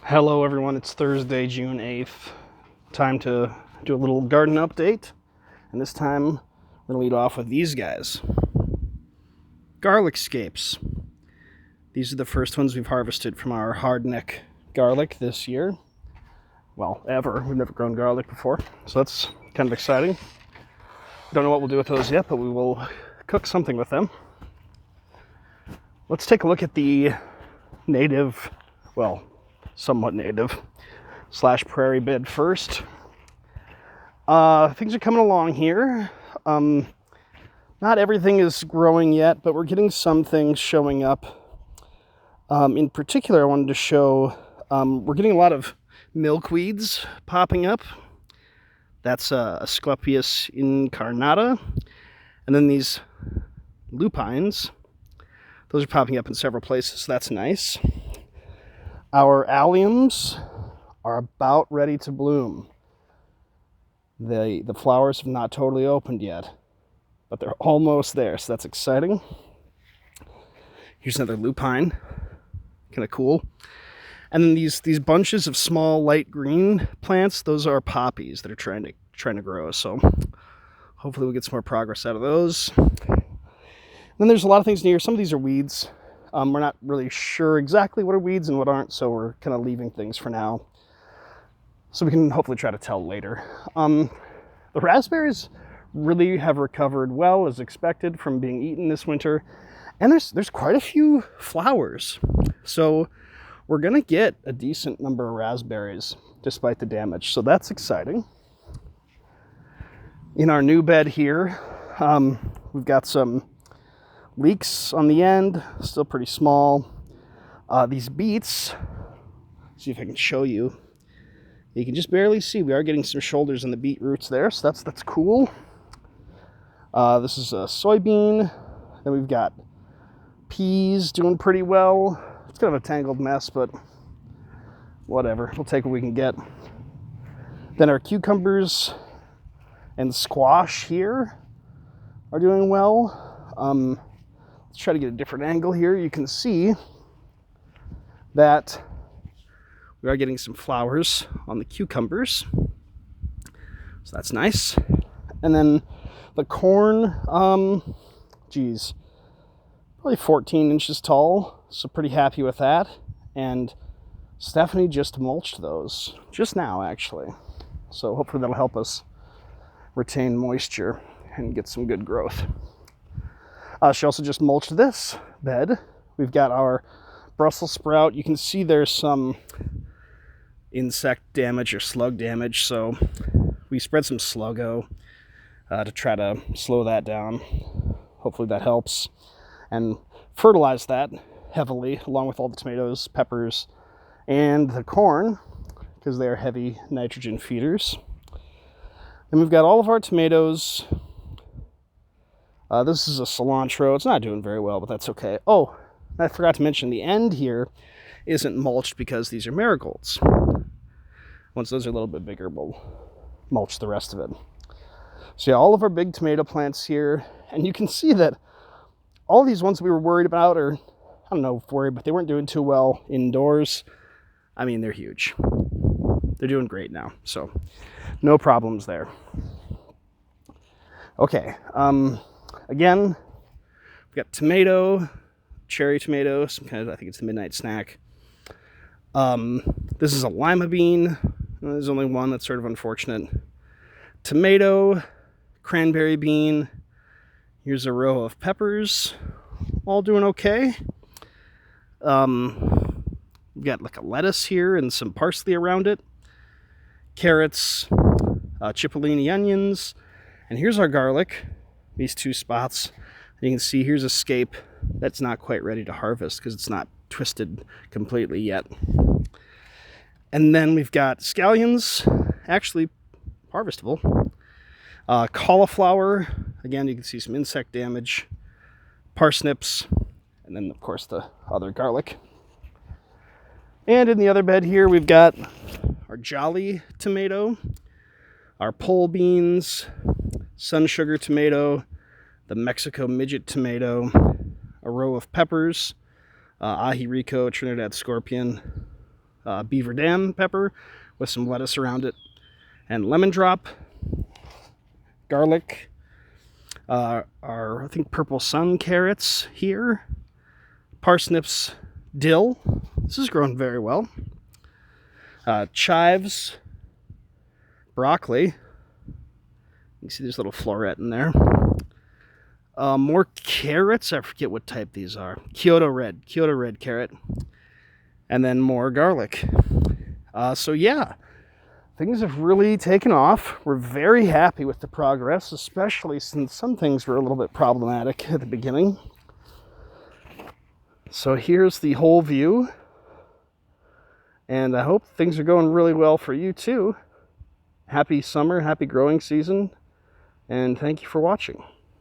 Hello everyone, it's Thursday, June 8th. Time to do a little garden update. And this time, we're going to lead off with these guys. Garlic scapes. These are the first ones we've harvested from our hardneck garlic this year. Well, ever. We've never grown garlic before, so that's kind of exciting. Don't know what we'll do with those yet, but we will cook something with them. Let's take a look at the native, well, somewhat native / prairie bed first. Things are coming along here. Not everything is growing yet, but we're getting some things showing up. In particular, I wanted to show we're getting a lot of milkweeds popping up. That's Asclepias incarnata. And then these lupines, those are popping up in several places, so that's nice. Our alliums are about ready to bloom. The flowers have not totally opened yet, but they're almost there, so that's exciting. Here's another lupine, kind of cool. And then these bunches of small light green plants, those are poppies that are trying to grow. So hopefully we'll get some more progress out of those. And then there's a lot of things in here. Some of these are weeds. We're not really sure exactly what are weeds and what aren't, so we're kind of leaving things for now, so we can hopefully try to tell later. The raspberries really have recovered well as expected from being eaten this winter, and there's quite a few flowers, so we're gonna get a decent number of raspberries despite the damage, so that's exciting. In our new bed here, we've got some leeks on the end, still pretty small. These beets, see if I can show you. You can just barely see. We are getting some shoulders in the beet roots there, so that's cool. This is a soybean. Then we've got peas doing pretty well. It's kind of a tangled mess, but whatever. We'll take what we can get. Then our cucumbers and squash here are doing well. Let's try to get a different angle here. You can see that we are getting some flowers on the cucumbers, so that's nice. And then the corn, probably 14 inches tall, so pretty happy with that. And Stephanie just mulched those just now, actually, so hopefully that'll help us retain moisture and get some good growth. She also just mulched this bed. We've got our Brussels sprout. You can see there's some insect damage or slug damage, so we spread some Sluggo to try to slow that down. Hopefully that helps. And fertilize that heavily along with all the tomatoes, peppers, and the corn, because they're heavy nitrogen feeders. Then we've got all of our tomatoes. This is a cilantro. It's not doing very well, but that's okay. Oh, I forgot to mention the end here isn't mulched because these are marigolds. Once those are a little bit bigger, we'll mulch the rest of it. So yeah, all of our big tomato plants here, and you can see that all these ones we were worried about, or I don't know if worried, but they weren't doing too well indoors. I mean, they're huge. They're doing great now, so no problems there. Okay, again, we've got tomato, cherry tomato, some kind of, I think it's the midnight snack. This is a lima bean. There's only one that's sort of unfortunate. Tomato, cranberry bean. Here's a row of peppers, all doing okay. We've got like a lettuce here and some parsley around it. Carrots, cipollini onions, and here's our garlic. These two spots. You can see here's a scape that's not quite ready to harvest because it's not twisted completely yet. And then we've got scallions, actually harvestable. Cauliflower, again, you can see some insect damage. Parsnips, and then of course the other garlic. And in the other bed here, we've got our jolly tomato, our pole beans, sun sugar tomato, the Mexico midget tomato, a row of peppers, ají rico, Trinidad scorpion, beaver dam pepper with some lettuce around it, and lemon drop, garlic, our, I think, purple sun carrots here, parsnips, dill. This is growing very well. Chives, broccoli. You see this little floret in there. More carrots. I forget what type these are. Kyoto red carrot. And then more garlic. So yeah, things have really taken off. We're very happy with the progress, especially since some things were a little bit problematic at the beginning. So here's the whole view. And I hope things are going really well for you too. Happy summer, happy growing season, and thank you for watching.